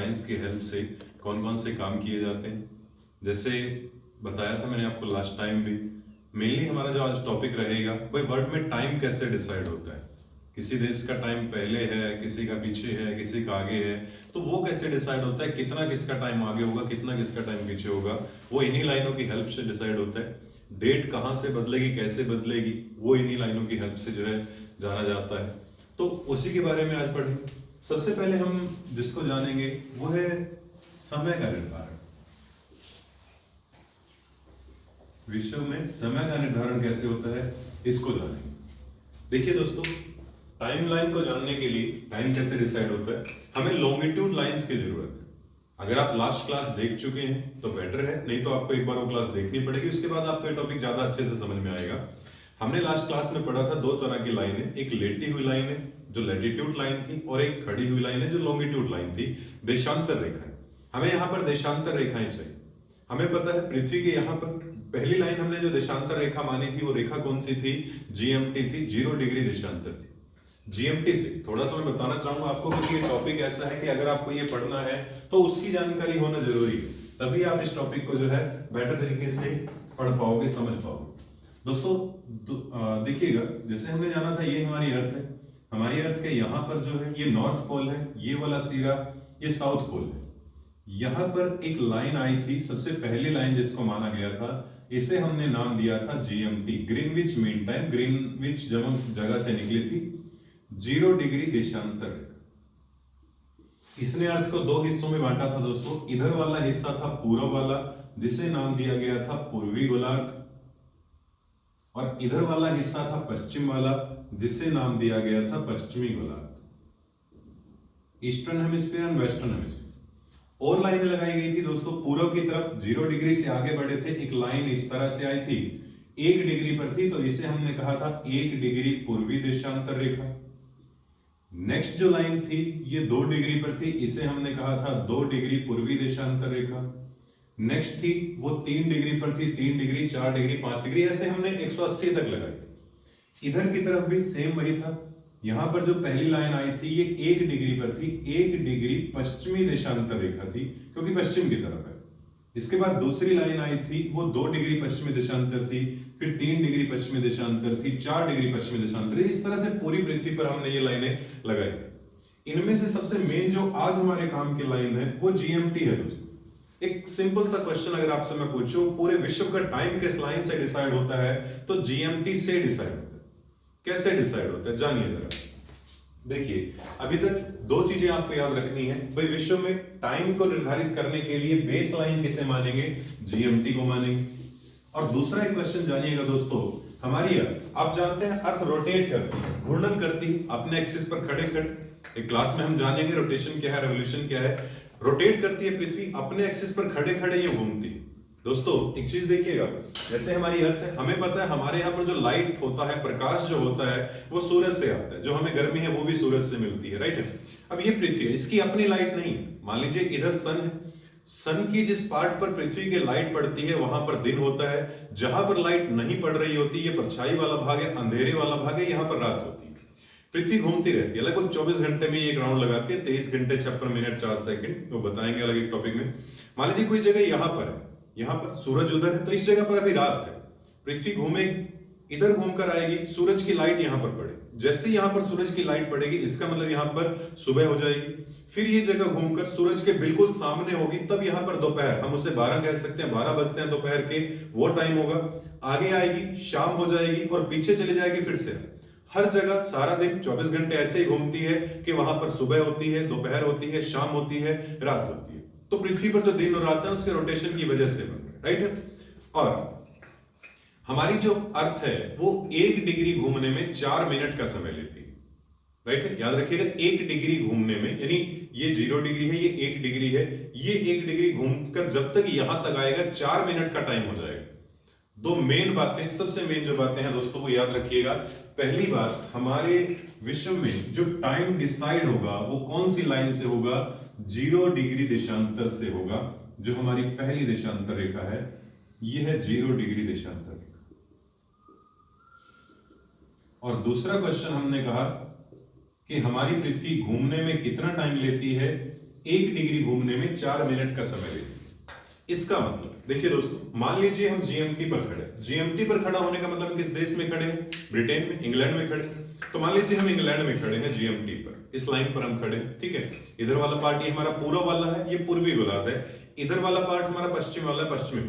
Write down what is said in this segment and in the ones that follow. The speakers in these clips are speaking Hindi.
लाइंस की हेल्प से कौन कौन से काम किए जाते हैं। जैसे बताया था मैंने आपको लास्ट टाइम भी, मेनली हमारा जो आज टॉपिक रहेगा वही वर्ल्ड में टाइम कैसे डिसाइड होता है। किसी देश का टाइम पहले है, किसी का पीछे है, किसी का आगे है, तो वो कैसे डिसाइड होता है, कितना किसका टाइम आगे होगा, कितना किसका टाइम पीछे होगा, वो इन्हीं लाइनों की हेल्प से डिसाइड होता है। डेट कहाँ से बदलेगी, कैसे बदलेगी, वो इन्हीं लाइनों की हेल्प से जो है जाना जाता है। तो उसी के बारे में आज पढ़ेंगे। सबसे पहले हम जिसको जानेंगे वो है समय का निर्धारण। विश्व में समय का निर्धारण कैसे होता है, इसको जानेंगे। देखिए दोस्तों, टाइमलाइन को जानने के लिए टाइम कैसे डिसाइड होता है, हमें लॉन्गिट्यूड लाइंस की जरूरत है। अगर आप लास्ट क्लास देख चुके हैं तो बेटर है, नहीं तो आपको एक बार वो क्लास देखनी पड़ेगी, उसके बाद आपको टॉपिक ज्यादा अच्छे से समझ में आएगा। हमने लास्ट क्लास में पढ़ा था दो तरह की लाइन है, एक लेटी हुई लाइन है जो लैटिट्यूड लाइन थी, और एक खड़ी हुई लाइन है जो लॉन्गिट्यूड लाइन थी, देशांतर रेखाएं। हमें यहाँ पर देशांतर रेखाएं चाहिए। हमें पता है पृथ्वी के यहाँ पर पहली लाइन हमने जो देशांतर रेखा मानी थी वो रेखा कौन सी थी, जीएमटी थी, 0 डिग्री देशांतर थी। जीएमटी से थोड़ा सा मैं बताना चाहूंगा आपको, क्योंकि ये टॉपिक ऐसा है कि अगर आपको ये पढ़ना है तो उसकी जानकारी होना जरूरी है, तभी आप इस टॉपिक को जो है बेटर तरीके से पढ़ पाओगे, समझ पाओगे। दोस्तों देखिएगा, जैसे हमने जाना था ये हमारी अर्थ है, हमारी अर्थ के यहाँ पर जो है ये नॉर्थ पोल है, ये वाला सिरा ये साउथ पोल है। यहाँ पर एक लाइन आई थी, सबसे पहली लाइन जिसको माना गया था, इसे हमने नाम दिया था GMT, Greenwich mean time. Greenwich जगह से निकली थी, 0 डिग्री देशांतर। इसने अर्थ को दो हिस्सों में बांटा था दोस्तों। इधर वाला हिस्सा था पूर्व वाला, जिसे नाम दिया गया था पूर्वी गोलार्ध, और इधर वाला हिस्सा था पश्चिम वाला, जिसे नाम दिया गया था पश्चिमी गोलार्ध, eastern hemisphere and western hemisphere. और लाइनें लगाई गई थी दोस्तों, पूर्व की तरफ 0 डिग्री से आगे बढ़े थे, एक लाइन इस तरह से आई थी, 1 डिग्री पर थी, तो इसे हमने कहा था 1 डिग्री पूर्वी देशांतर रेखा। नेक्स्ट जो लाइन थी ये 2 डिग्री पर थी, इसे हमने कहा था 2 डिग्री पूर्वी देशांतर रेखा। नेक्स्ट थी वो 3 डिग्री पर थी, 3 डिग्री, 4 डिग्री, 5 डिग्री, ऐसे हमने 180 तक लगाई। इधर की तरफ भी सेम वही था। यहां पर जो पहली लाइन आई थी ये 1 डिग्री पर थी, 1 डिग्री पश्चिमी देशांतर रेखा थी, क्योंकि पश्चिम की तरफ है। इसके बाद दूसरी लाइन आई थी वो 2 डिग्री पश्चिमी देशांतर थी, फिर 3 डिग्री पश्चिमी देशांतर थी, 4 डिग्री पश्चिमी देशांतर। इस तरह से पूरी पृथ्वी पर हमने ये लाइनें लगाई थी। इनमें से सबसे मेन जो आज हमारे काम की लाइन है वो जीएमटी है दोस्तों। एक सिंपल सा क्वेश्चन अगर आपसे मैं पूछूं, पूरे विश्व का टाइम किस लाइन से डिसाइड होता है, तो जीएमटी से डिसाइड होता है। कैसे डिसाइड होता है जानिए जरा। देखिए, अभी तक दो चीजें आपको याद रखनी है भाई, विश्व में टाइम को निर्धारित करने के लिए बेस लाइन किसे मानेंगे, जीएमटी को मानेंगे। और दूसरा एक क्वेश्चन जानिएगा दोस्तों, हमारी अर्थ आप जानते हैं अर्थ रोटेट करती है, घूर्णन करती है अपने एक्सिस पर खड़े खड़े। एक क्लास में हम जानेंगे रोटेशन क्या है, रेवोल्यूशन क्या है। रोटेट करती है पृथ्वी, अपने एक्सिस पर खड़े खड़े ये घूमती है। दोस्तों एक चीज देखिएगा, जैसे हमारी अर्थ है, हमें पता है हमारे यहाँ पर जो लाइट होता है, प्रकाश जो होता है वो सूरज से आता है, जो हमें गर्मी है वो भी सूरज से मिलती है, राइट। अब ये पृथ्वी है, इसकी अपनी लाइट नहीं है। मान लीजिए इधर सन है, सन की जिस पार्ट पर पृथ्वी की लाइट पड़ती है वहां पर दिन होता है, जहां पर लाइट नहीं पड़ रही होती, ये परछाई वाला भाग है, अंधेरे वाला भाग है, यहाँ पर रात होती है। पृथ्वी घूमती रहती है, लगभग 24 घंटे में एक राउंड लगाती है, 23 घंटे 56 मिनट 4 सेकंड, तो बताएंगे अलग एक टॉपिक में। मान लीजिए कोई जगह यहाँ पर है, यहाँ पर सूरज उधर है, तो इस जगह पर अभी रात है, पृथ्वी घूमेगी, इधर घूमकर आएगी, सूरज की लाइट यहाँ पर पड़ेगी। जैसे यहाँ पर सूरज की लाइट पड़ेगी, इसका मतलब यहाँ पर सुबह हो जाएगी। फिर ये जगह घूमकर सूरज के बिल्कुल सामने होगी, तब यहाँ पर दोपहर, हम उसे 12 कह सकते हैं, 12 बजते हैं दोपहर के, वो टाइम होगा। आगे आएगी, शाम हो जाएगी, और पीछे चली जाएगी फिर से। हर जगह सारा दिन 24 घंटे ऐसे ही घूमती है कि वहां पर सुबह होती है, दोपहर होती है, शाम होती है, रात होती है। तो पृथ्वी पर जो दिन और रात है उसके रोटेशन की वजह से बन रहा है, राइट। और हमारी जो अर्थ है वो 1 डिग्री घूमने में 4 मिनट का समय लेती है, राइट। याद रखिएगा 1 डिग्री घूमने में, यानी ये 0 डिग्री है, ये 1 डिग्री है, ये 1 डिग्री घूमकर जब तक यहां तक आएगा 4 मिनट का टाइम हो जाएगा। दो मेन बातें, सबसे मेन जो बातें हैं दोस्तों वो याद रखिएगा। पहली बात, हमारे विश्व में जो टाइम डिसाइड होगा वो कौन सी लाइन से होगा, 0 डिग्री देशांतर से होगा। जो हमारी पहली देशांतर रेखा है ये है 0 डिग्री देशांतर रेखा। और दूसरा क्वेश्चन हमने कहा कि हमारी पृथ्वी घूमने में कितना टाइम लेती है, 1 डिग्री घूमने में 4 मिनट का समय लेती है। इसका मतलब देखिए दोस्तों, मान लीजिए हम जीएमटी पर खड़े, जीएमटी पर खड़ा होने का मतलब किस देश में खड़े हैं, ब्रिटेन में, इंग्लैंड में खड़े। तो मान लीजिए हम इंग्लैंड में खड़े हैं जीएमटी पर, इस लाइन पर हम खड़े हैं, ठीक है। इधर वाला पार्ट ये हमारा पूर्व वाला है, ये पूर्वी गोलार्ध है, इधर वाला पार्ट हमारा पश्चिम वाला है, पश्चिमी।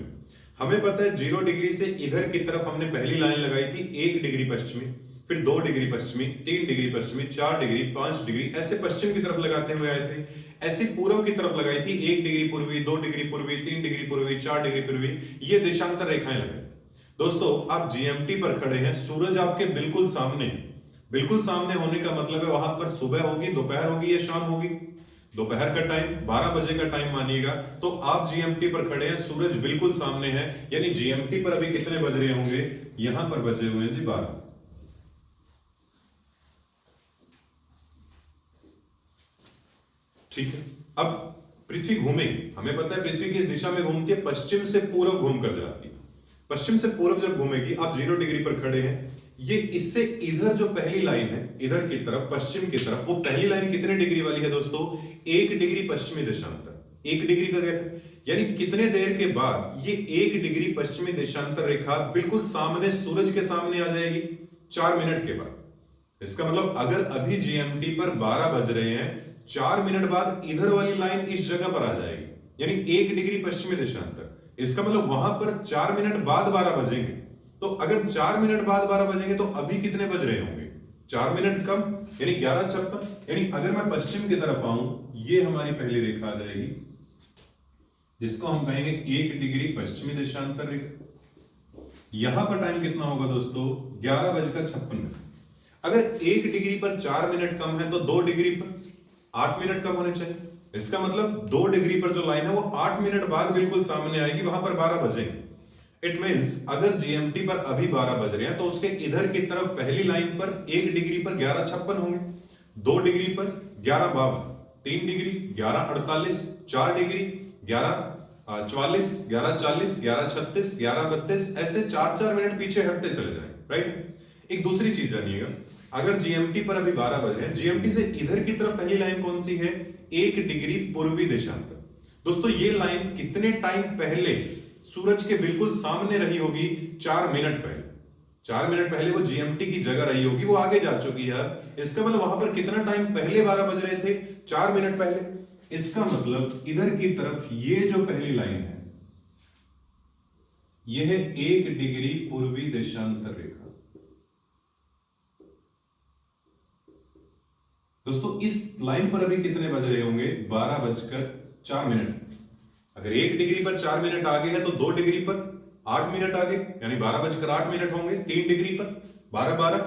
हमें पता है 0 डिग्री से इधर की तरफ हमने पहली लाइन लगाई थी 1 डिग्री पश्चिमी, फिर 2 डिग्री पश्चिमी, 3 डिग्री पश्चिमी, 4 डिग्री, 5 डिग्री, ऐसे पश्चिम की तरफ लगाते हुए आए थे। ऐसे पूर्व की तरफ लगाई थी 1 डिग्री पूर्वी, 2 डिग्री पूर्वी, 3 डिग्री पूर्वी, 4 डिग्री पूर्वी, ये देशांतर रेखाएं लगाई। दोस्तों आप जीएमटी पर खड़े हैं, सूरज आपके बिल्कुल सामने है। बिल्कुल सामने होने का मतलब है वहां पर सुबह होगी, दोपहर होगी या शाम होगी, दोपहर का टाइम 12 बजे का टाइम मानिएगा। तो आप जीएमटी पर खड़े हैं, सूरज बिल्कुल सामने है, यानी जीएमटी पर अभी कितने बज रहे होंगे, यहां पर बजे हुए हैं जी 12। ठीक है। अब पृथ्वी घूमेगी, हमें पता है पृथ्वी किस दिशा में घूमती है, पश्चिम से पूर्व घूम कर जाती है। पश्चिम से पूर्व जब घूमेगी, आप 0 डिग्री पर खड़े हैं, ये इससे इधर जो पहली लाइन है, इधर की तरफ पश्चिम की तरफ, वो पहली लाइन कितने डिग्री वाली है दोस्तों, 1 डिग्री पश्चिमी देशांतर, 1 डिग्री का गैप, यानी कितने देर के बाद ये 1 डिग्री पश्चिमी देशांतर रेखा बिल्कुल सामने, सूरज के सामने आ जाएगी, 4 मिनट के बाद। इसका मतलब अगर अभी जीएमटी पर 12 बज रहे हैं, 4 मिनट बाद इधर वाली लाइन इस जगह पर आ जाएगी, यानी 1 डिग्री पश्चिमी देशांतर। इसका मतलब वहां पर 4 मिनट बाद 12 बजेंगे। तो अगर 4 मिनट बाद 12 बजेंगे तो अभी कितने बज रहे होंगे, 4 मिनट कम, यानी 11:56। यानी अगर मैं पश्चिम की तरफ आऊं, ये हमारी पहली रेखा आ जाएगी, जिसको हम कहेंगे 1 डिग्री पश्चिमी देशांतर रेखा। यहां पर टाइम कितना होगा दोस्तों, 11:56। अगर 1 डिग्री पर 4 मिनट कम है तो 2 डिग्री पर 8 मिनट कम होने चाहिए। इसका मतलब 2 डिग्री पर जो लाइन है वो 8 मिनट बाद बिल्कुल सामने आएगी, वहां पर 12 बजेंगे। इट मींस अगर जीएमटी पर अभी 12 बज रहे हैं तो उसके इधर की तरफ पहली लाइन पर 1 डिग्री पर 11:56 होंगे, 2 डिग्री पर 11:52, 3 डिग्री 11:48, 4 डिग्री 11:44, 11:40, 11:36, 11:32, ऐसे 4-4 मिनट पीछे हटते चले जाएंगे, राइट। एक दूसरी चीज जानिएगा, अगर जीएमटी पर अभी 12 बज रहे हैं, जीएमटी से इधर की तरफ पहली लाइन कौन सी है, 1 डिग्री पूर्वी देशांतर। दोस्तों ये लाइन कितने टाइम पहले सूरज के बिल्कुल सामने रही होगी, 4 मिनट पहले। 4 मिनट पहले वो जीएमटी की जगह रही होगी, वो आगे जा चुकी है। इसका मतलब वहां पर कितना टाइम पहले 12 बज रहे थे, 4 मिनट पहले। इसका मतलब इधर की तरफ ये जो पहली लाइन है, यह है 1 डिग्री पूर्वी देशांतर रेखा। दोस्तों इस लाइन पर अभी कितने बज रहे होंगे, 12:04। अगर 1 डिग्री पर 4 मिनट आगे है तो 2 डिग्री पर 8 मिनट आगे, यानी 12:08 होंगे। 3 डिग्री पर 12:12,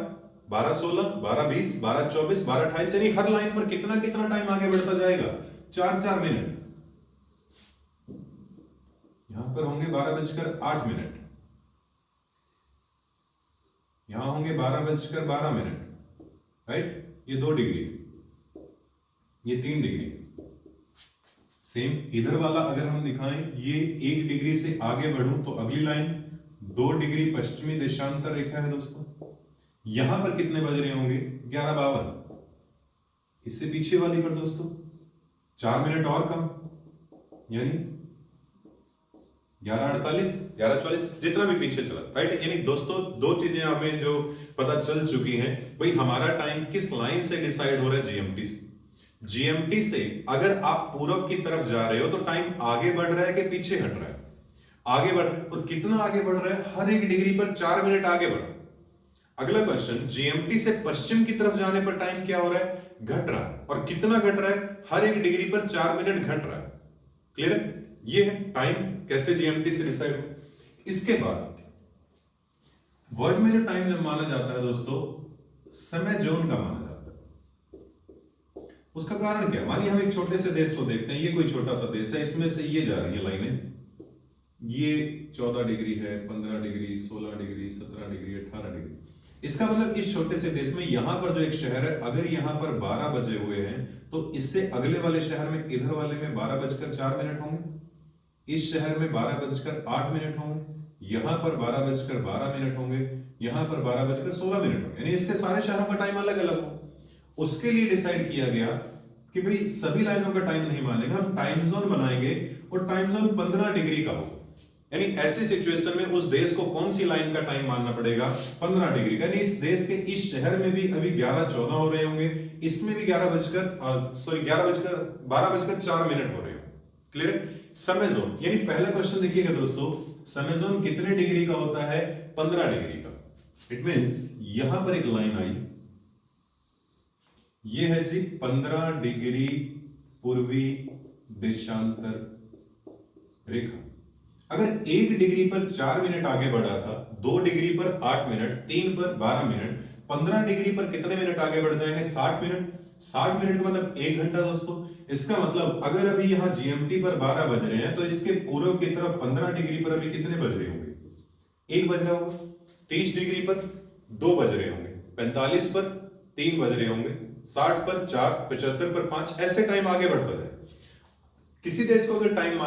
12:16, 12:20, 12:24, 12:28, यानी हर लाइन पर कितना कितना टाइम आगे बढ़ता जाएगा, 4-4 मिनट। यहां पर होंगे 12:08, यहां होंगे 12:12, राइट। ये 2 डिग्री, ये 3 डिग्री। सेम इधर वाला अगर हम दिखाएं, ये 1 डिग्री से आगे बढ़ूं तो अगली लाइन 2 डिग्री पश्चिमी देशांतर रेखा है दोस्तों। यहां पर कितने बज रहे होंगे, 11:52। इससे पीछे वाली पर दोस्तों 4 मिनट और कम, यानी 11:48, 11:44, जितना भी पीछे चला, राइट। यानी दोस्तों दो चीजें हमें जो पता चल चुकी हैं, भाई हमारा टाइम किस लाइन से डिसाइड हो रहा है, जीएमटी से। जीएमटी से अगर आप पूरब की तरफ जा रहे हो तो टाइम आगे बढ़ रहा है कि पीछे हट रहा है, आगे बढ़ रहा है। और कितना आगे बढ़ रहा है, हर 1 डिग्री पर 4 मिनट आगे बढ़ रहा है। अगला क्वेश्चन, जीएमटी से पश्चिम की तरफ जाने पर टाइम क्या हो रहा है, घट रहा है। और कितना घट रहा है, हर 1 डिग्री पर 4 मिनट घट रहा है। क्लियर है, ये है टाइम कैसे जीएमटी से डिसाइड हो। इसके बाद वर्ल्ड में जो टाइम माना जाता है दोस्तों, समय जोन का माना जाता है। उसका कारण क्या, मानिए हम एक छोटे से देश को देखते हैं, ये कोई छोटा सा देश है, इसमें से ये जा रही है लाइनें, ये 14 डिग्री है, 15 डिग्री, 16 डिग्री, 17 डिग्री, 18 डिग्री। इसका मतलब इस छोटे से देश में यहां पर जो एक शहर है, अगर यहां पर 12 बजे हुए हैं तो इससे अगले वाले शहर में, इधर वाले में 12:04 होंगे, इस शहर में 12:08 होंगे, यहां पर 12:12 होंगे, यहां पर 12:16 होंगे, यानी इसके सारे शहरों का टाइम अलग अलग हो। उसके लिए डिसाइड किया गया कि भाई सभी लाइनों का टाइम नहीं मानेगा, हम टाइम जोन बनाएंगे और टाइम जोन 15 डिग्री का हो। यानी ऐसी सिचुएशन में उस देश को कौन सी लाइन का टाइम मानना पड़ेगा, 15 डिग्री का। यानी इस देश के इस शहर में भी अभी 11:14 हो रहे होंगे, इसमें भी 12:04 हो रहे होंगे। क्लियर? समय जोन, यानी पहला क्वेश्चन देखिएगा दोस्तों, समय जोन कितने डिग्री का होता है, 15 डिग्री का। इट मींस यहां पर एक लाइन आई, ये है जी 15 डिग्री पूर्वी देशांतर रेखा। अगर 1 डिग्री पर 4 मिनट आगे बढ़ा था, 2 डिग्री पर 8 मिनट, 3 पर 12 मिनट, 15 डिग्री पर कितने मिनट आगे बढ़ जाएंगे, 60 मिनट। 60 मिनट का मतलब 1 घंटा दोस्तों। इसका मतलब अगर अभी यहां जीएमटी पर 12 बज रहे हैं तो इसके पूर्व की तरफ 15 डिग्री पर अभी कितने बज रहे होंगे, 1 बज रहा होगा। 30 डिग्री पर 2 बज रहे होंगे, 45 पर 3 बज रहे होंगे, 60 पर 4, 75 पर 5, ऐसे टाइम आगे बढ़ता जाए। किसी देश को अगर टाइम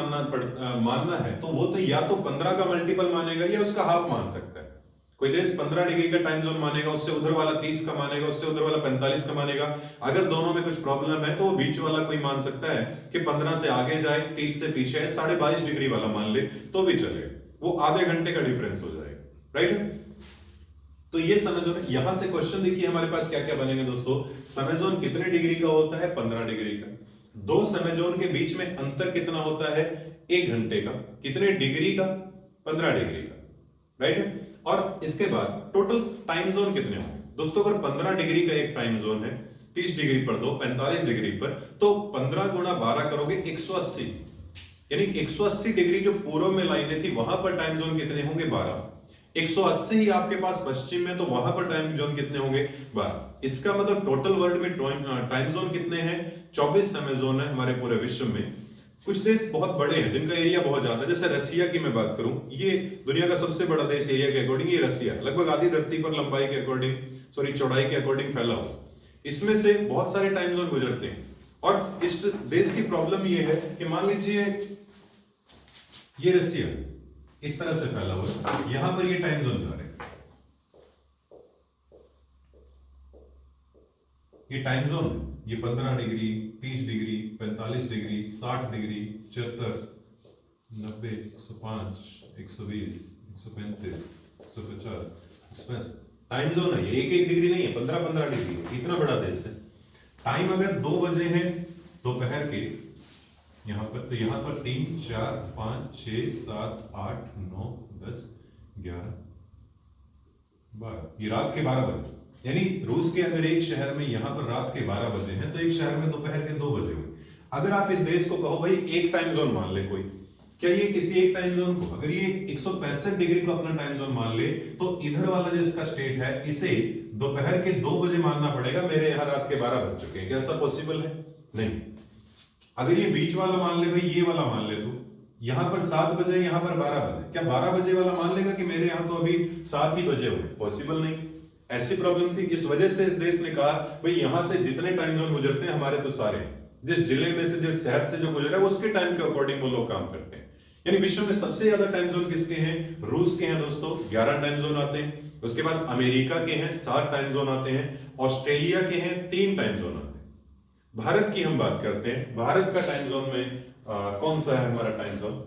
मानना है तो वो तो या तो 15 का मल्टीपल मानेगा या उसका हाफ मान सकता है। कोई देश 15 डिग्री का टाइम जोन मानेगा, उससे उधर वाला 30 का मानेगा, उससे उधर वाला 45 का मानेगा। अगर दोनों में कुछ प्रॉब्लम है तो वो बीच वाला कोई मान सकता है कि 15 से आगे जाए, 30 से पीछे है, 22.5 डिग्री वाला मान ले तो भी चलेगा, वो आधे घंटे का डिफरेंस हो जाएगा। राइट? तो ये समय जोन, यहां से क्वेश्चन देखिए हमारे पास क्या क्या बनेंगे दोस्तों। समय जोन कितने डिग्री का होता है, 15 डिग्री का। दो समय जोन के बीच में अंतर कितना होता है, 1 घंटे का। कितने डिग्री का, 15 डिग्री का। राइट? और इसके बाद टोटल टाइम जोन कितने होंगे दोस्तों। अगर 15 डिग्री का एक टाइम जोन है, 30 डिग्री पर 2, 45 डिग्री पर, तो 15 गुणा 12 करोगे 180, यानी 180 डिग्री जो पूर्व में लाइनें थी वहां पर टाइम जोन कितने होंगे, 12। 180 ही आपके पास पश्चिम में, तो वहां पर टाइम जोन कितने होंगे, 12। इसका मतलब टोटल वर्ल्ड में टाइम जोन कितने हैं, 24 समय जोन है हमारे पूरे विश्व में। कुछ देश बहुत बड़े हैं जिनका एरिया बहुत ज्यादा है, जैसे रसिया की मैं बात करूं, ये दुनिया का सबसे बड़ा देश एरिया के अकॉर्डिंग, ये रसिया लगभग आधी धरती पर लंबाई के अकॉर्डिंग, चौड़ाई के अकॉर्डिंग फैला हुआ। इसमें से बहुत सारे टाइम जोन गुजरते हैं। और इस देश की प्रॉब्लम ये है कि मान लीजिए ये रसिया इस तरह से फैला हुआ है, यहां पर ये टाइम जोन जा रहे हैं, ये टाइम जोन, ये 15 degree, 30 degree, 45 degree, 60 degree, 74, 90, 105, 120, 135, 150, 150 time zone है। ये एक डिग्री नहीं है, 15-15 डिग्री, इतना बड़ा देश है। टाइम अगर 2 बजे है दोपहर के यहां पर, तो यहां पर 3, 4, 5, 6, 7, 8, 9, 10, 11, 12, ये रात के 12 बजे। यानी रूस के अगर एक शहर में यहां पर रात के 12 बजे हैं तो एक शहर में दोपहर के 2 बजे हुए। अगर आप इस देश को कहो भाई एक टाइम जोन मान ले कोई, क्या ये किसी एक टाइम जोन को, अगर ये 165 डिग्री को अपना टाइम जोन मान ले, तो इधर वाला जो इसका स्टेट है इसे दोपहर के 2 बजे मानना पड़ेगा, मेरे यहां रात के 12 बज चुके हैं। क्या ऐसा पॉसिबल है? नहीं। अगर ये बीच वाला मान ले भाई, ये वाला मान ले, तो यहां पर 7 बजे, यहां पर 12 बजे, क्या 12 बजे वाला मान लेगा कि मेरे यहां तो अभी 7 ही बजे हुए? पॉसिबल नहीं। ऐसी प्रॉब्लम थी, इस वजह से इस देश ने कहा भाई यहां से जितने टाइम जोन गुजरते हैं हमारे तो सारे, जिस जिले में से, जिस शहर से जो गुजरा है उसके टाइम के अकॉर्डिंग वो लोग काम करते हैं। यानी विश्व में सबसे ज्यादा टाइम जोन किसके हैं? रूस के हैं दोस्तों, 11 टाइम जोन आते हैं। उसके बाद अमेरिका के हैं, 7 टाइम जोन आते हैं। ऑस्ट्रेलिया के हैं, 3 टाइम जोन आते हैं। भारत की हम बात करते हैं, भारत का टाइम जोन में कौन सा है हमारा टाइम जोन?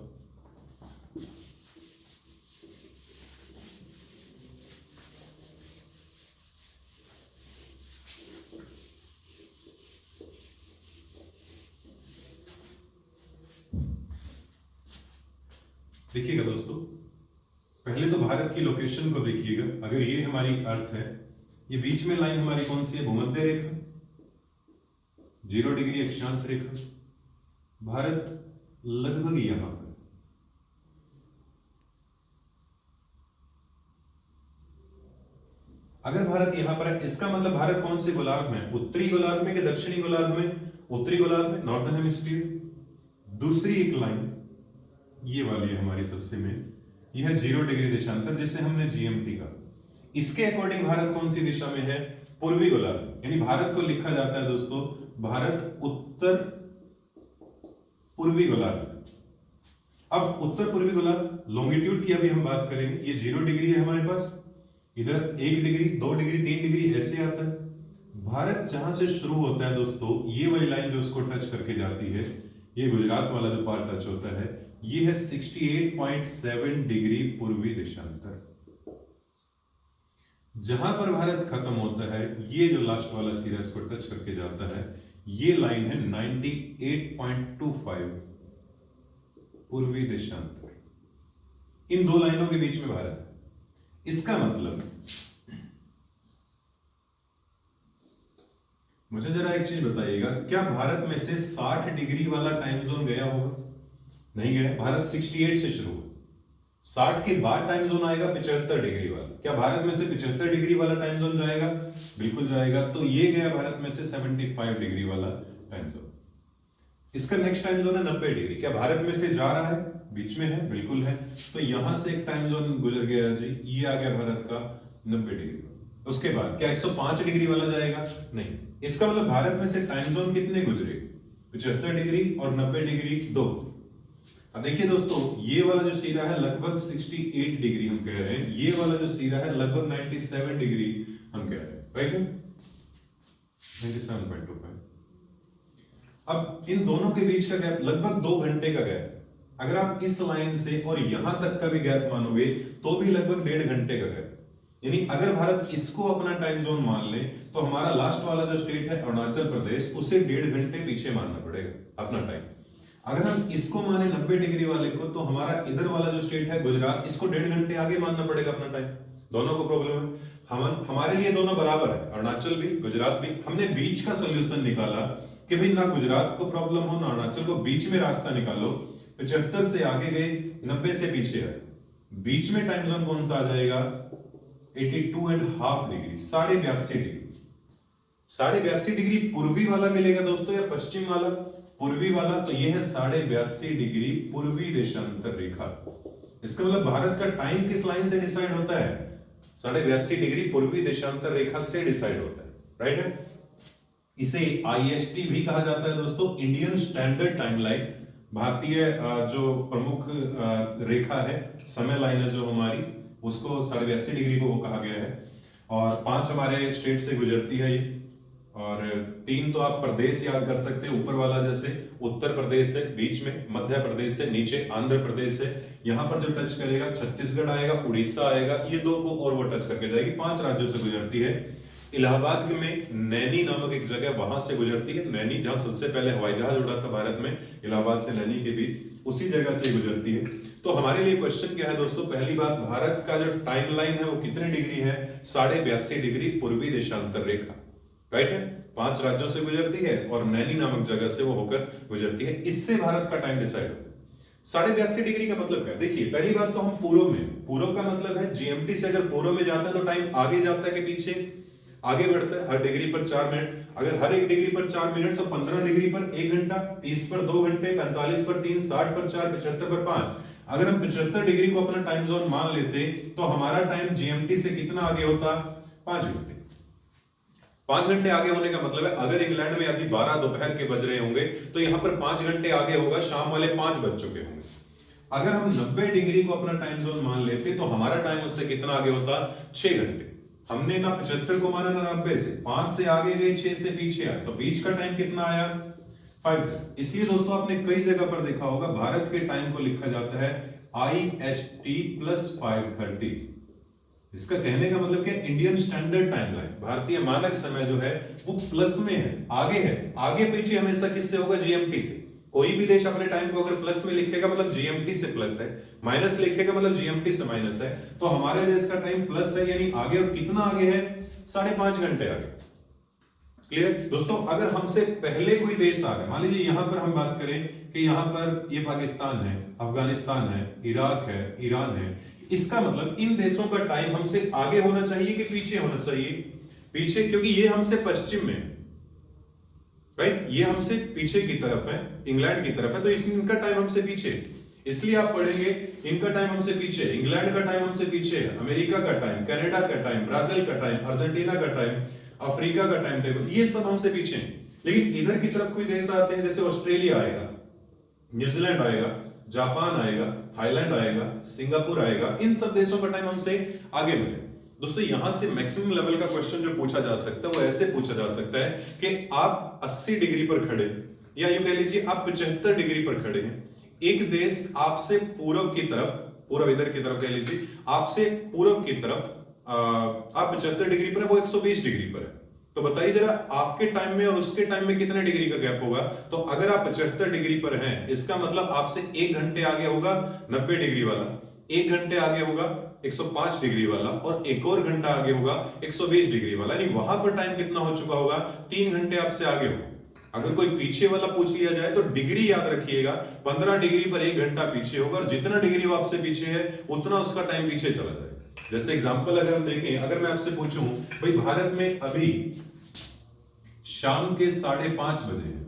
देखिएगा दोस्तों, पहले तो भारत की लोकेशन को देखिएगा। अगर ये हमारी अर्थ है, ये बीच में लाइन हमारी कौन सी है? भूमध्य रेखा, 0 डिग्री अक्षांश रेखा। भारत लगभग यहां पर, अगर भारत यहां पर है, इसका मतलब भारत कौन से गोलार्ध में? उत्तरी गोलार्ध में कि दक्षिणी गोलार्ध में? उत्तरी गोलार्ध में, नॉर्दर्न हेमिस्फीयर। दूसरी एक लाइन ये वाली है हमारी सबसे मेन, यह है 0 डिग्री देशांतर, जिसे हमने जीएमटी का। इसके अकॉर्डिंग भारत कौन सी दिशा में है? पूर्वी गोलार्ध। यानी भारत को लिखा जाता है दोस्तों, भारत उत्तर पूर्वी गोलार्ध। अब उत्तर पूर्वी गोलार्ध, लॉन्गिट्यूड की अभी हम बात करेंगे। ये 0 डिग्री है हमारे पास, इधर 1 डिग्री, 2 डिग्री, 3 डिग्री ऐसे आता है। भारत जहां से शुरू होता है दोस्तों, ये वाली लाइन जो उसको टच करके जाती है, ये गुजरात वाला जो पार्ट टच होता है, ये है 68.7 डिग्री पूर्वी देशांतर। जहां पर भारत खत्म होता है, ये जो लास्ट वाला सिरा इसको टच करके जाता है, ये लाइन है 98.25 पूर्वी देशांतर। इन दो लाइनों के बीच में भारत है। इसका मतलब, मुझे जरा एक चीज बताइएगा, क्या भारत में से 60 डिग्री वाला टाइम जोन गया होगा? नहीं गया। भारत 68 से शुरू हुआ, 60 के बाद टाइम जोन आएगा 75 डिग्री वाला। क्या भारत में से 75 डिग्री वाला टाइम जोन जाएगा? बिल्कुल जाएगा। तो ये गया भारत में से 75 डिग्री वाला टाइम जोन। इसका नेक्स्ट टाइम जोन है 90 डिग्री। क्या भारत में से जा रहा है? बीच में है, बिल्कुल है। तो यहां से एक टाइम जोन गुजर गया जी, ये आ गया भारत का 90 डिग्री। उसके बाद क्या 105 डिग्री वाला जाएगा? नहीं। इसका मतलब भारत में से टाइम जोन कितने गुजरे? 75 डिग्री और 90 डिग्री, दो। अब देखिए दोस्तों, ये वाला जो सिरा है लगभग 68 डिग्री हम कह रहे हैं, ये वाला जो सिरा है लगभग 97 डिग्री हम कह रहे हैं, राइट है, 97.25। अब इन दोनों के बीच का गैप लगभग 2 घंटे का गैप। अगर आप इस लाइन से और यहां तक का भी गैप मानोगे तो भी लगभग 1.5 घंटे का गैप। यानी अगर भारत इसको अपना टाइम जोन मान ले तो हमारा लास्ट वाला जो स्टेट है अरुणाचल प्रदेश, उसे 1.5 घंटे पीछे मानना पड़ेगा अपना टाइम। अगर हम इसको माने 90 डिग्री वाले को, तो हमारा इधर वाला जो स्टेट है गुजरात, इसको 1.5 घंटे आगे मानना पड़ेगा अपना टाइम। दोनों को प्रॉब्लम है। हमारे लिए दोनों बराबर है, अरुणाचल भी गुजरात भी। हमने बीच का सोल्यूशन निकाला कि भाई ना गुजरात को प्रॉब्लम हो ना अरुणाचल को, बीच में रास्ता निकालो। 75 से आगे गए, 90 से पीछे आए, बीच में टाइम जोन कौन सा आ जाएगा? 82.5 डिग्री, 82.5 डिग्री। 82.5 डिग्री पूर्वी वाला मिलेगा दोस्तों या पश्चिम वाला? पूर्वी वाला। तो यह है 82.5 डिग्री पूर्वी देशांतर रेखा। इसका मतलब भारत का टाइम किस लाइन से डिसाइड होता है? 82.5 डिग्री पूर्वी देशांतर रेखा से डिसाइड होता है, राइट है। इसे IST भी कहा जाता है दोस्तों, इंडियन स्टैंडर्ड टाइमलाइन। भारतीय जो प्रमुख रेखा है, समय लाइन है जो हमारी, उसको 82.5 डिग्री को वो कहा गया है। और 5 हमारे स्टेट से गुजरती है ये, और 3 तो आप प्रदेश याद कर सकते हैं। ऊपर वाला जैसे उत्तर प्रदेश है, बीच में मध्य प्रदेश है, नीचे आंध्र प्रदेश है। यहां पर जो टच करेगा छत्तीसगढ़ आएगा, उड़ीसा आएगा, ये 2 को और वो टच करके जाएगी। 5 राज्यों से गुजरती है। इलाहाबाद में नैनी नामक एक जगह, वहां से गुजरती है। नैनी, जहां सबसे पहले हवाई जहाज उड़ा था भारत में, इलाहाबाद से नैनी के बीच, उसी जगह से गुजरती है। तो हमारे लिए क्वेश्चन क्या है दोस्तों? पहली बात, भारत का जो टाइमलाइन है वो कितने डिग्री है? 82.5 डिग्री पूर्वी देशांतर रेखा, राइट है। 5 राज्यों से गुजरती है और नैनी नामक जगह से वो होकर गुजरती है। इससे भारत का टाइम डिसाइड होता है। 82.5 डिग्री का मतलब क्या है? देखिए, पहली बात तो हम पूर्व में, पूर्व का मतलब है GMT से अगर पूर्व में जाता है तो टाइम आगे जाता है कि पीछे? आगे बढ़ता है। हर डिग्री पर 4 मिनट। अगर हर एक डिग्री पर 4 मिनट तो 15 डिग्री पर 1 घंटा, 30 पर 2 घंटे, 45 पर 3, 60 पर 4, 75 पर 5। अगर हम 75 डिग्री को अपना टाइम जोन मान लेते तो हमारा टाइम GMT से कितना आगे होता? 5 घंटे। 5 घंटे आगे होने का मतलब है, अगर इंग्लैंड में अभी 12 दोपहर के बज रहे होंगे तो यहां पर 5 घंटे आगे होगा, शाम वाले 5 बज चुके होंगे। अगर हम 90 डिग्री को अपना टाइम जोन मान लेते तो हमारा टाइम उससे कितना आगे होता? 6 घंटे। हमने ना 75 को माना ना 90 से, 5 से आगे गए, 6 से पीछे आए, तो बीच का टाइम कितना आया? 5। इसलिए दोस्तों आपने कई जगह पर देखा होगा भारत के टाइम को लिखा जाता है IST + 5:30। इसका कहने का मतलब क्या? इंडियन स्टैंडर्ड टाइमलाइन, भारतीय मानक समय जो है वो प्लस में है, आगे है। आगे पीछे हमेशा किससे होगा? GMT से। कोई भी देश अपने टाइम को अगर प्लस में लिखेगा मतलब GMT से प्लस है, माइनस लिखेगा मतलब GMT से माइनस है। तो हमारे देश का टाइम प्लस है, यानी आगे। और कितना आगे है? 5.5 घंटे आगे। क्लियर दोस्तों? अगर हमसे पहले कोई देश आ गया, मान लीजिए यहां पर हम बात करें कि यहां पर ये पाकिस्तान है, अफगानिस्तान है, इराक है, ईरान है, इसका मतलब इन देशों का टाइम हमसे आगे होना चाहिए कि पीछे होना चाहिए? पीछे, क्योंकि ये हमसे पश्चिम में है, राइट। ये हमसे पीछे की तरफ है, इंग्लैंड की तरफ है, तो इनका टाइम हमसे पीछे। इसलिए आप पढ़ेंगे इनका टाइम हमसे पीछे, इंग्लैंड का टाइम हमसे पीछे, अमेरिका का टाइम, कनाडा का टाइम, ब्राजील का टाइम, अर्जेंटीना का टाइम, अफ्रीका का टाइम टेबल, ये सब हमसे पीछे। लेकिन इधर की तरफ कोई देश आते हैं, जैसे ऑस्ट्रेलिया आएगा, न्यूजीलैंड आएगा, जापान आएगा, थाईलैंड आएगा, सिंगापुर आएगा, इन सब देशों का टाइम हमसे आगे मिले। दोस्तों यहां से मैक्सिमम लेवल का क्वेश्चन जो पूछा जा सकता है वो ऐसे पूछा जा सकता है कि आप 80 डिग्री पर खड़े या यूं कह लीजिए आप 75 डिग्री पर खड़े हैं, एक देश आपसे पूर्व की तरफ, पूर्व इधर की तरफ कह लीजिए, आपसे पूर्व की तरफ आप 75 डिग्री पर है, वो 120 डिग्री पर है। तो बताइए जरा आपके टाइम में और उसके टाइम में कितने डिग्री का गैप होगा। तो अगर आप 75 डिग्री पर हैं, इसका मतलब आपसे 1 घंटे आगे होगा 90 डिग्री वाला, 1 घंटे आगे होगा 105 डिग्री वाला, और एक और घंटा आगे होगा 120 डिग्री वाला। यानी वहां पर टाइम कितना हो चुका होगा, 3 घंटे आपसे आगे होगा। अगर कोई पीछे वाला पूछ लिया जाए तो डिग्री याद रखिएगा, 15 डिग्री पर 1 घंटा पीछे होगा, और जितना डिग्री वो आपसे पीछे है उतना उसका टाइम पीछे चला जाएगा। जैसे एग्जांपल अगर हम देखें, अगर मैं आपसे पूछूं भाई भारत में अभी शाम के 5:30 बजे है,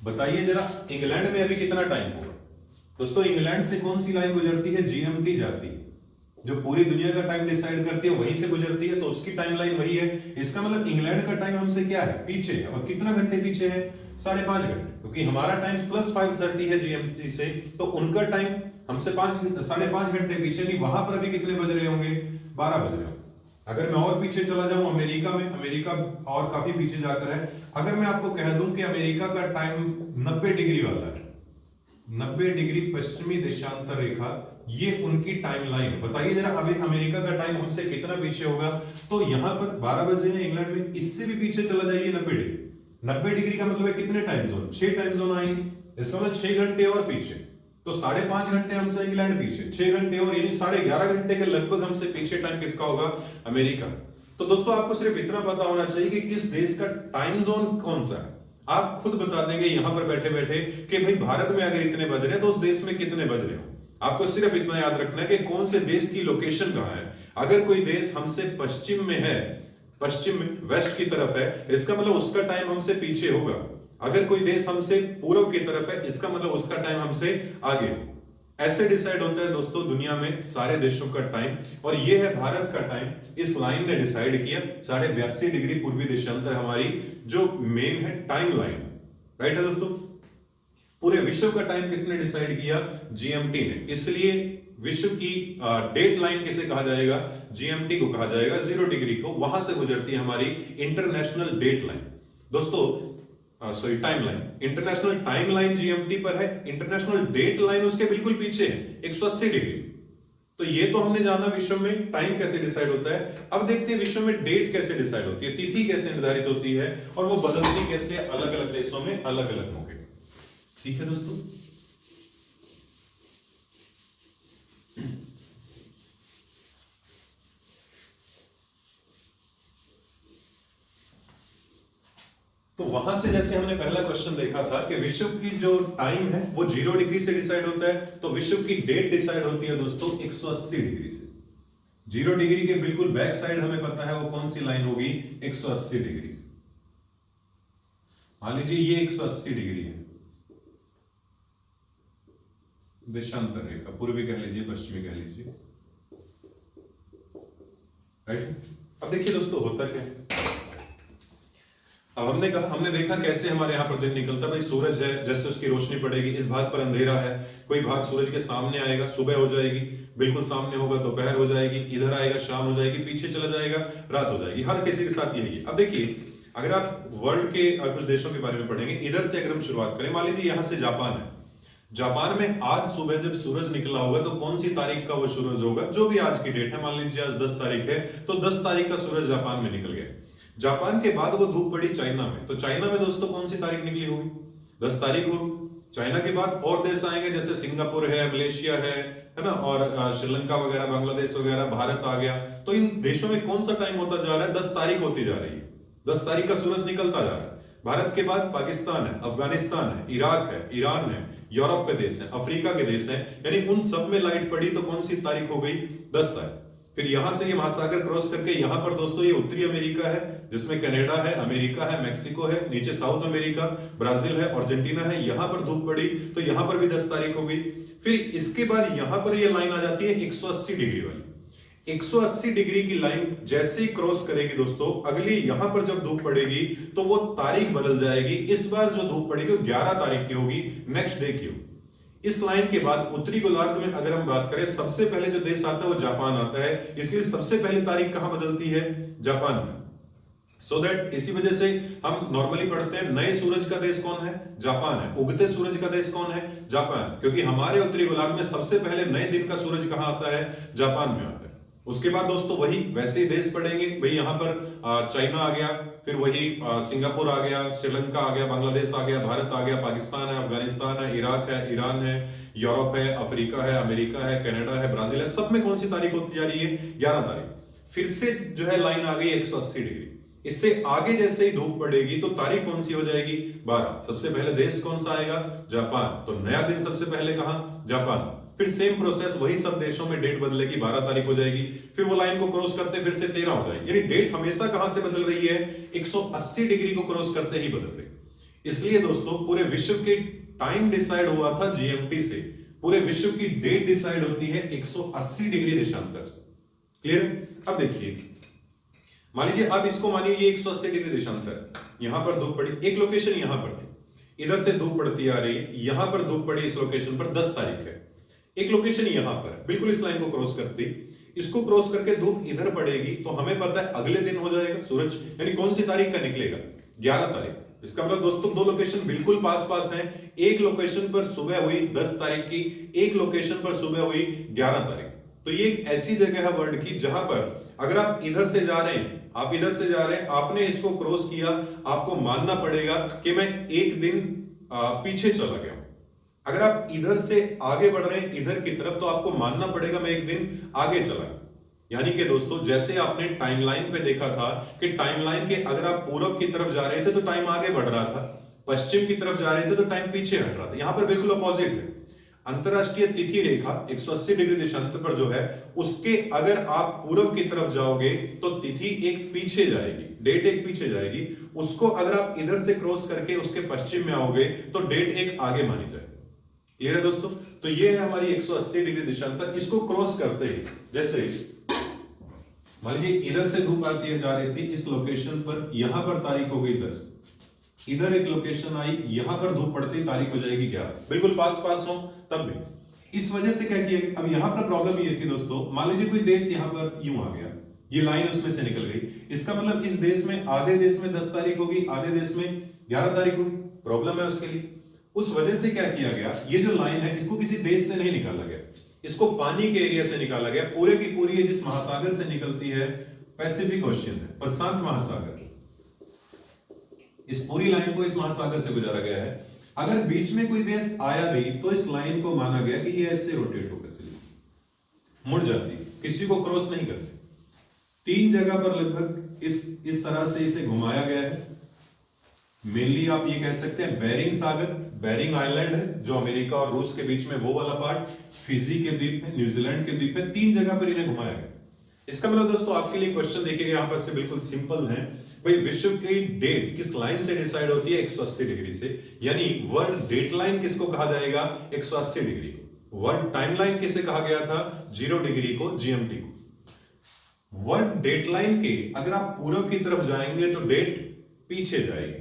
बताइए जरा इंग्लैंड में अभी कितना टाइम होगा। दोस्तों इंग्लैंड से कौन सी लाइन गुजरती है, जीएमटी जाती है, जो पूरी दुनिया का टाइम डिसाइड करती है वहीं से गुजरती है, तो उसकी टाइमलाइन वही है। इसका मतलब इंग्लैंड का टाइम हमसे क्या है, पीछे है, और कितना घंटे पीछे है, 5.5 घंटे, क्योंकि हमारा टाइम +5:30 है जीएमटी से, तो उनका टाइम हमसे 5.5 घंटे पीछे। नहीं, वहां पर अभी कितने बज रहे होंगे, 12 बज रहे होंगे। अगर मैं और पीछे चला जाऊं अमेरिका में, अमेरिका और काफी पीछे जाकर है, अगर मैं आपको कह दूं कि अमेरिका का टाइम 90 डिग्री वाला है, 90 डिग्री पश्चिमी देशांतर रेखा, ये उनकी टाइमलाइन, बताइए जरा अभी अमेरिका का टाइम हमसे कितना पीछे होगा। तो यहां पर 12 बजे हैं इंग्लैंड में, इससे भी पीछे चला जाइए 90 डिग्री। 90 डिग्री का मतलब है कितने टाइम जोन, 6 टाइम जोन आएंगे, इसका मतलब 6 घंटे और पीछे। तो 5.5 घंटे हमसे इंग्लैंड पीछे, 6 घंटे और, यानी 11.5 घंटे के लगभग हमसे पीछे टाइम किसका होगा, अमेरिका। तो दोस्तों आपको सिर्फ इतना पता होना चाहिए कि किस देश का टाइम जोन कौन सा है। आप खुद बता देंगे यहां पर बैठे बैठे कि भाई भारत में अगर इतने बज रहे हैं तो उस देश में कितने बज रहे हो। आपको सिर्फ इतना याद रखना है कि कौन से देश की लोकेशन कहां है। अगर कोई देश हमसे पश्चिम में है, पश्चिम में वेस्ट की तरफ है, इसका मतलब उसका टाइम हमसे पीछे होगा। अगर कोई देश हमसे पूर्व की तरफ है, इसका मतलब उसका टाइम हमसे आगे। ऐसे डिसाइड होता है दोस्तों दुनिया में सारे देशों का टाइम, और ये है भारत का टाइम। इस लाइन ने डिसाइड किया 82.5 डिग्री पूर्वी देशांतर हमारी जो मेन है टाइम लाइन, राइट है दोस्तों। पूरे विश्व का टाइम किसने डिसाइड किया, जीएमटी ने। इसलिए विश्व की डेट लाइन किसे कहा जाएगा, जीएमटी को कहा जाएगा, 0 डिग्री को, वहां से गुजरती है हमारी इंटरनेशनल डेट लाइन दोस्तों, sorry time line. International time line GMT पर है, इंटरनेशनल डेट लाइन उसके बिल्कुल पीछे है 180 डिग्री। तो ये तो हमने जाना विश्व में टाइम कैसे डिसाइड होता है। अब देखते हैं विश्व में डेट कैसे डिसाइड होती है, तिथि कैसे निर्धारित होती है, और वो बदलती कैसे अलग अलग देशों में अलग अलग मौके। ठीक है दोस्तों, तो वहां से जैसे हमने पहला क्वेश्चन देखा था कि विश्व की जो टाइम है वो 0 डिग्री से डिसाइड होता है, तो विश्व की डेट डिसाइड होती है दोस्तों 180 डिग्री से। 0 डिग्री के बिल्कुल बैक साइड हमें पता है वो कौन सी लाइन होगी, 180 डिग्री। मान लीजिए ये 180 डिग्री है देशांतर रेखा, पूर्वी कह लीजिए पश्चिमी कह लीजिए, राइट। अब देखिए दोस्तों होता क्या है, अब हमने देखा कैसे हमारे यहाँ पर दिन निकलता। भाई सूरज है, जैसे उसकी रोशनी पड़ेगी, इस भाग पर अंधेरा है, कोई भाग सूरज के सामने आएगा, सुबह हो जाएगी, बिल्कुल सामने होगा दोपहर हो जाएगी, इधर आएगा शाम हो जाएगी, पीछे चला जाएगा रात हो जाएगी। हर किसी के साथ यही है। अब देखिए अगर आप वर्ल्ड के कुछ देशों के बारे में पढ़ेंगे, इधर से अगर हम शुरुआत करें, मान लीजिए यहाँ से जापान है, जापान में आज सुबह जब सूरज निकला होगा तो कौन सी तारीख का वो सूरज होगा, जो भी आज की डेट है, मान लीजिए आज 10 तारीख है, तो 10 तारीख का सूरज जापान में निकल गया। जापान के बाद वो धूप पड़ी चाइना में, तो चाइना में दोस्तों कौन सी तारीख निकली होगी, 10 तारीख होगी। चाइना के बाद और देश आएंगे, जैसे सिंगापुर है, मलेशिया है ना, और श्रीलंका वगैरह, बांग्लादेश वगैरह, भारत आ गया। तो इन देशों में कौन सा टाइम होता जा रहा है, 10 तारीख होती जा रही है, 10 तारीख का सूरज निकलता जा रहा है। भारत के बाद पाकिस्तान है, अफगानिस्तान है, इराक है, ईरान है, यूरोप के देश है, अफ्रीका के देश है, यानी उन सब में लाइट पड़ी तो कौन सी तारीख हो गई, 10 तारीख। फिर यहां से ये महासागर क्रॉस करके यहां पर दोस्तों ये उत्तरी अमेरिका है, जिसमें कनाडा है, अमेरिका है, मेक्सिको है, नीचे साउथ अमेरिका, ब्राजील है, अर्जेंटीना है, यहां पर धूप पड़ी तो यहां पर भी 10 तारीख हो गई। फिर इसके बाद यहां पर ये लाइन आ जाती है 180 डिग्री वाली। 180 डिग्री की लाइन जैसे ही क्रॉस करेगी दोस्तों, अगली यहां पर जब धूप पड़ेगी तो वो तारीख बदल जाएगी। इस बार जो धूप पड़ेगी वो 11 तारीख की होगी, नेक्स्ट डे की होगी। इस लाइन के बाद उत्तरी गोलार्ध में अगर हम बात करें, सबसे पहले जो देश आता है वो जापान आता है, इसलिए सबसे पहले तारीख कहां बदलती है? जापान में। सो दैट इसी वजह से हम नॉर्मली पढ़ते हैं नए सूरज का देश कौन है? जापान है। उगते सूरज का देश कौन है? जापान, क्योंकि हमारे उत्तरी गोलार्ध में सबसे पहले नए दिन का सूरज कहां आता है? जापान में आता है। उसके बाद दोस्तों वही वैसे ही देश पढ़ेंगे भाई, यहां पर चाइना आ गया, फिर वही सिंगापुर आ गया, श्रीलंका आ गया, बांग्लादेश आ गया, भारत आ गया, पाकिस्तान है, अफगानिस्तान है, इराक है, ईरान है, यूरोप है, अफ्रीका है, अमेरिका है, कनाडा है, ब्राजील है। सब में कौन सी तारीख होती जा रही है? 11 तारीख। फिर से जो है लाइन आ गई 180 डिग्री। इससे आगे जैसे ही धूप पड़ेगी तो तारीख कौन सी हो जाएगी? 12। सबसे पहले देश कौन सा आएगा? जापान। तो नया दिन सबसे पहले कहां? जापान। फिर सेम प्रोसेस, वही सब देशों में डेट बदलेगी, 12 तारीख हो जाएगी। फिर वो लाइन को क्रॉस करते फिर से 13 हो जाएगी। यानी डेट हमेशा कहां से बदल रही है? 180 डिग्री को क्रॉस करते ही बदल रही है। इसलिए दोस्तों पूरे विश्व की टाइम डिसाइड हुआ था जीएमटी से। पूरे विश्व की डेट डिसाइड होती है 180 डिग्री देशांतर। क्लियर? अब देखिए, मान लीजिए अब इसको मानिए ये 180 डिग्री देशांतर, यहां पर धूप पड़ी, एक लोकेशन यहां पर थी, इधर से धूप पड़ती आ रही है, यहां पर धूप पड़ी इस लोकेशन पर 10 तारीख है। एक लोकेशन यहां पर बिल्कुल इस लाइन को क्रॉस करती, इसको क्रॉस करके धूप इधर पड़ेगी तो हमें पता है अगले दिन हो जाएगा सूरज। यानी कौन सी तारीख का निकलेगा? 11 तारीख। इसका मतलब दोस्तों दो लोकेशन बिल्कुल पास पास हैं। एक लोकेशन पर सुबह हुई 10 तारीख की, एक लोकेशन पर सुबह हुई 11 तारीख। तो ये एक ऐसी जगह है वर्ल्ड की जहां पर अगर आप इधर से जा रहे हैं, आप इधर से जा रहे हैं, आपने इसको क्रॉस किया, आपको मानना पड़ेगा कि मैं एक दिन पीछे चला गया। अगर आप इधर से आगे बढ़ रहे हैं इधर की तरफ, तो आपको मानना पड़ेगा मैं एक दिन आगे चला गया। यानी कि दोस्तों जैसे आपने टाइमलाइन पे देखा था कि टाइमलाइन के अगर आप पूरब की तरफ जा रहे थे तो टाइम आगे बढ़ रहा था, पश्चिम की तरफ जा रहे थे तो टाइम पीछे हट रहा था। यहां पर बिल्कुल अपोजिट है। अंतरराष्ट्रीय तिथि रेखा 180 डिग्री देशांतर पर जो है, उसके अगर आप पूरब की तरफ जाओगे तो तिथि एक पीछे जाएगी, डेट एक पीछे जाएगी। उसको अगर आप इधर से क्रॉस करके उसके पश्चिम में आओगे तो डेट एक आगे मानी जाएगी। क्लियर है दोस्तों? तो ये है हमारी 180 डिग्री देशांतर। इसको क्रॉस करते ही जैसे मान लीजिए इधर से धूप आती है जा रही थी इस लोकेशन पर, यहां पर तारीख हो गई 10, इधर एक लोकेशन आई, यहां पर धूप पड़ती तारीख हो जाएगी 11। बिल्कुल पास पास हो तब भी। इस वजह से क्या किया, अब यहां पर प्रॉब्लम ये थी दोस्तों, मान लीजिए कोई देश यहां पर यूं आ गया, ये लाइन उसमें से निकल गई, इसका मतलब इस देश में आधे देश में 10 तारीख होगी, आधे देश में 11 तारीख होगी। प्रॉब्लम है उसके लिए। उस वजह से क्या किया गया, ये जो लाइन है इसको किसी देश से नहीं निकाला गया, इसको पानी के एरिया से निकाला गया। पूरे की पूरी ये जिस महासागर से निकलती है, पैसिफिक ओशियन है, प्रशांत महासागर, इस पूरी लाइन को इस महासागर से गुजारा गया है। अगर बीच में कोई देश आया भी तो इस लाइन को माना गया कि ये ऐसे रोटेट होकर चली मुड़ जाती, किसी को क्रॉस नहीं करती। 3 जगह पर लगभग इस तरह से इसे घुमाया गया है। मेनली आप ये कह सकते हैं बेरिंग सागर, बेरिंग आइलैंड है जो अमेरिका और रूस के बीच में वो वाला पार्ट, फिजी के द्वीप है, न्यूजीलैंड के द्वीप है, 3 जगह पर इन्हें घुमाया गया। इसका मतलब दोस्तों आपके लिए क्वेश्चन देखिएगा यहां पर से बिल्कुल सिंपल है भाई, विश्व की डेट किस लाइन से डिसाइड होती है? 180 डिग्री से। यानी वर्ल्ड डेट लाइन किसको कहा जाएगा? 180 डिग्री को। वर्ल्ड टाइमलाइन किसे कहा गया था? 0 डिग्री को, जीएमटी को। वर्ल्ड डेट लाइन के अगर आप पूरब की तरफ जाएंगे तो डेट पीछे जाएगी,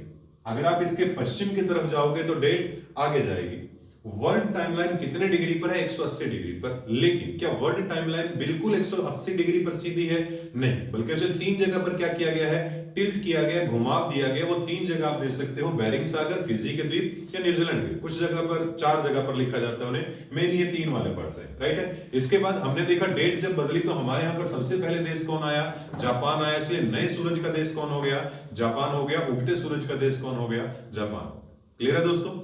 अगर आप इसके पश्चिम की तरफ जाओगे तो डेट आगे जाएगी। वर्ल्ड टाइमलाइन कितने डिग्री पर है? 180 डिग्री पर। लेकिन क्या वर्ल्ड टाइमलाइन बिल्कुल 180 डिग्री पर सीधी है? नहीं, बल्कि उसे 3 जगह पर क्या किया गया है? टिल्ट किया गया, घुमाव दिया गया। वो 3 जगह आप देख सकते हो, बेरिंग सागर, फिजी के द्वीप या न्यूजीलैंड के। कुछ जगह पर 4 जगह पर लिखा जाता है उन्हें, मेन ये 3 वाले पड़ते हैं, राइट है। इसके बाद हमने देखा डेट जब बदली तो हमारे यहाँ पर सबसे पहले देश कौन आया? जापान आया। इसलिए नए सूरज का देश कौन हो गया? जापान हो गया। उगते सूरज का देश कौन हो गया? जापान। क्लियर है दोस्तों?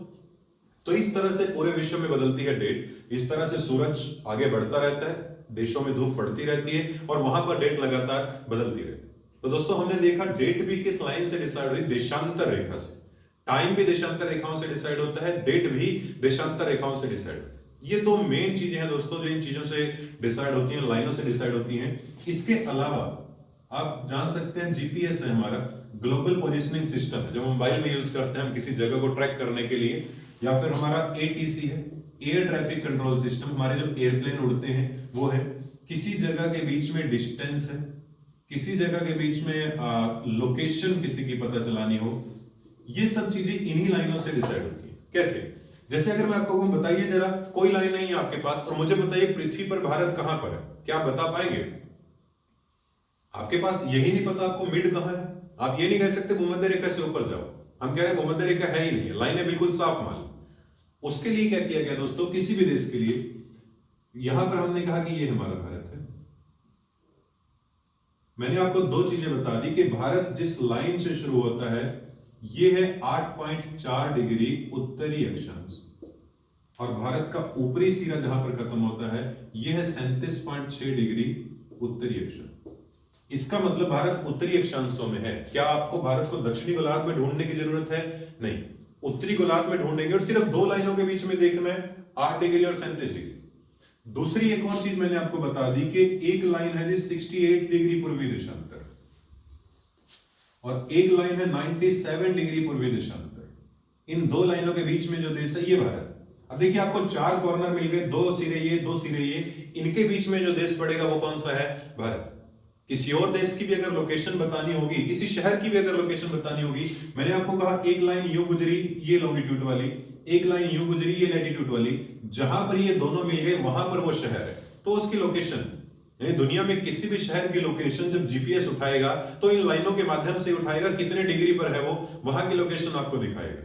तो इस तरह से पूरे विश्व में बदलती है डेट। इस तरह से सूरज आगे बढ़ता रहता है, देशों में धूप पड़ती रहती है और वहां पर डेट लगातार बदलती रहती है। तो दोस्तों हमने देखा डेट भी किस लाइन से डिसाइड हुई? देशांतर रेखा से। टाइम भी देशांतर रेखाओं से डिसाइड होता है, डेट भी देशांतर रेखाओं से डिसाइड होता है। ये 2 मेन चीजें हैं दोस्तों जो इन चीजों से डिसाइड होती हैं, लाइनों से डिसाइड होती हैं। इसके अलावा आप जान सकते हैं जीपीएस है हमारा, ग्लोबल पोजिशनिंग सिस्टम है, जो मोबाइल में यूज करते हैं हम किसी जगह को ट्रैक करने के लिए। या फिर हमारा एटीसी है, एयर ट्रैफिक कंट्रोल सिस्टम, हमारे जो एयरप्लेन उड़ते हैं वो है। किसी जगह के बीच में डिस्टेंस है, किसी जगह के बीच में लोकेशन किसी की पता चलानी हो, ये सब चीजें इन्हीं लाइनों से डिसाइड होती है। कैसे? जैसे अगर मैं आपको कहूं बताइए जरा, कोई लाइन नहीं है आपके पास और मुझे बताइए पृथ्वी पर भारत कहां पर है, क्या आप बता पाएंगे? आपके पास यही नहीं पता आपको मिड कहां है। आप ये नहीं कह सकते भूमध्य रेखा से ऊपर जाओ, हम कह रहे हैं भूमध्य रेखा है ही नहीं है, लाइनें बिल्कुल साफ मान। उसके लिए क्या किया गया दोस्तों, किसी भी देश के लिए यहां पर हमने कहा कि ये हमारा भारत है। मैंने आपको दो चीजें बता दी कि भारत जिस लाइन से शुरू होता है ये है 8.4 डिग्री उत्तरी अक्षांश, और भारत का ऊपरी सिरा जहां पर खत्म होता है यह है 37.6 डिग्री उत्तरी अक्षांश। इसका मतलब भारत उत्तरी अक्षांशों में है। क्या आपको भारत को दक्षिणी गोलार्ध में ढूंढने की जरूरत है? नहीं, उत्तरी गोलार्ध में ढूंढेंगे और सिर्फ दो लाइनों के बीच में देखना है, 8 डिग्री और 37 डिग्री। दूसरी एक और चीज मैंने आपको बता दी कि एक लाइन है जी 68 डिग्री पूर्वी देशांतर और एक लाइन है 97 डिग्री पूर्वी देशांतर। इन दो लाइनों के बीच में जो देश है ये भारत। अब देखिए आपको चार कॉर्नर मिल गए, दो सिरे ये, दो सिरे ये, इनके बीच में जो देश पड़ेगा वो कौन सा है? भारत। किसी और देश की भी अगर लोकेशन बतानी होगी, किसी शहर की भी अगर लोकेशन बतानी होगी, मैंने आपको कहा एक लाइन यूं गुजरी ये लॉन्गिट्यूड वाली, एक लाइन यूं गुजरी ये लैटिट्यूड वाली, जहां पर ये दोनों मिल गए वहां पर वो शहर है, तो उसकी लोकेशन, यानी दुनिया में किसी भी शहर की लोकेशन जब जीपीएस उठाएगा तो इन लाइनों के माध्यम से उठाएगा, कितने डिग्री पर है वो, वहां की लोकेशन आपको दिखाएगा।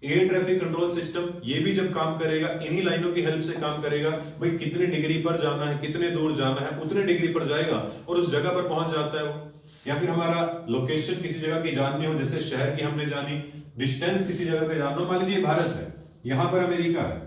एयर ट्रैफिक कंट्रोल सिस्टम ये भी जब काम करेगा इन्हीं लाइनों की हेल्प से काम करेगा, भाई कितने डिग्री पर जाना है, कितने दूर जाना है, उतने डिग्री पर जाएगा और उस जगह पर पहुंच जाता है वो। या फिर हमारा लोकेशन किसी जगह की जाननी हो, जैसे शहर की हमने जानी, डिस्टेंस किसी जगह का जानना, मान लीजिए भारत है, यहां पर अमेरिका है,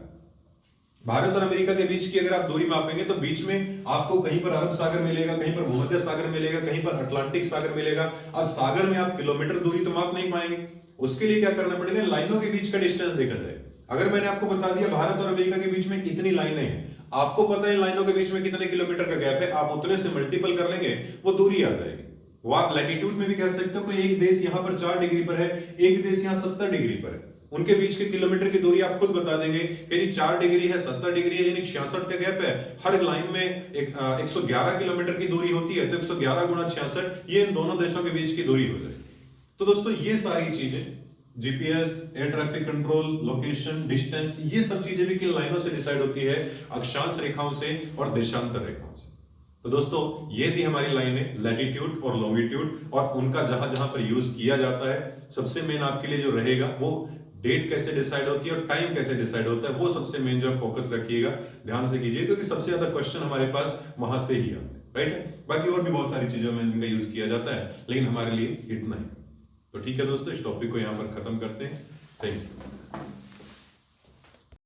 भारत और अमेरिका के बीच की अगर आप दूरी मापेंगे तो बीच में आपको कहीं पर अरब सागर मिलेगा, कहीं पर भूमध्य सागर मिलेगा, कहीं पर अटलांटिक सागर मिलेगा। अब सागर में आप किलोमीटर दूरी तो माप नहीं पाएंगे, उसके लिए क्या करना पड़ेगा, लाइनों के बीच का डिस्टेंस देखा जाए। अगर मैंने आपको बता दिया भारत और अमेरिका के बीच में इतनी लाइनें हैं, आपको पता है लाइनों के बीच में कितने किलोमीटर का गैप है, आप उतने से मल्टीपल कर लेंगे वो दूरी आ जाएगी। वो आप लैटिट्यूड में भी कह सकते हो कि एक देश यहां पर 4 डिग्री पर है, एक देश यहां 70 डिग्री पर है, उनके बीच के किलोमीटर की दूरी आप खुद बता देंगे कि 4 डिग्री है, 70 डिग्री है, यानी 66 का गैप है। हर लाइन में 111 किलोमीटर की दूरी होती है, तो 111 गुणा 66 ये इन दोनों देशों के बीच की दूरी हो जाएगी। तो दोस्तों ये सारी चीजें, GPS, air traffic control, location, distance, ये सब चीजें भी किन लाइनों से डिसाइड होती है, अक्षांश रेखाओं से और देशांतर रेखाओं से। तो दोस्तों ये थी हमारी लाइनें, लैटिट्यूड और लॉन्गिट्यूड, और उनका जहां जहां पर यूज किया जाता है। सबसे मेन आपके लिए जो रहेगा वो डेट कैसे डिसाइड होती है और टाइम कैसे डिसाइड होता है, वो सबसे मेन जो फोकस रखिएगा, ध्यान से कीजिए, क्योंकि सबसे ज्यादा क्वेश्चन हमारे पास वहां से ही आते हैं, राइट। बाकी और भी बहुत सारी चीजों में इनका यूज किया जाता है, लेकिन हमारे लिए इतना ही। तो ठीक है दोस्तों, इस टॉपिक को यहां पर खत्म करते हैं। Thank you.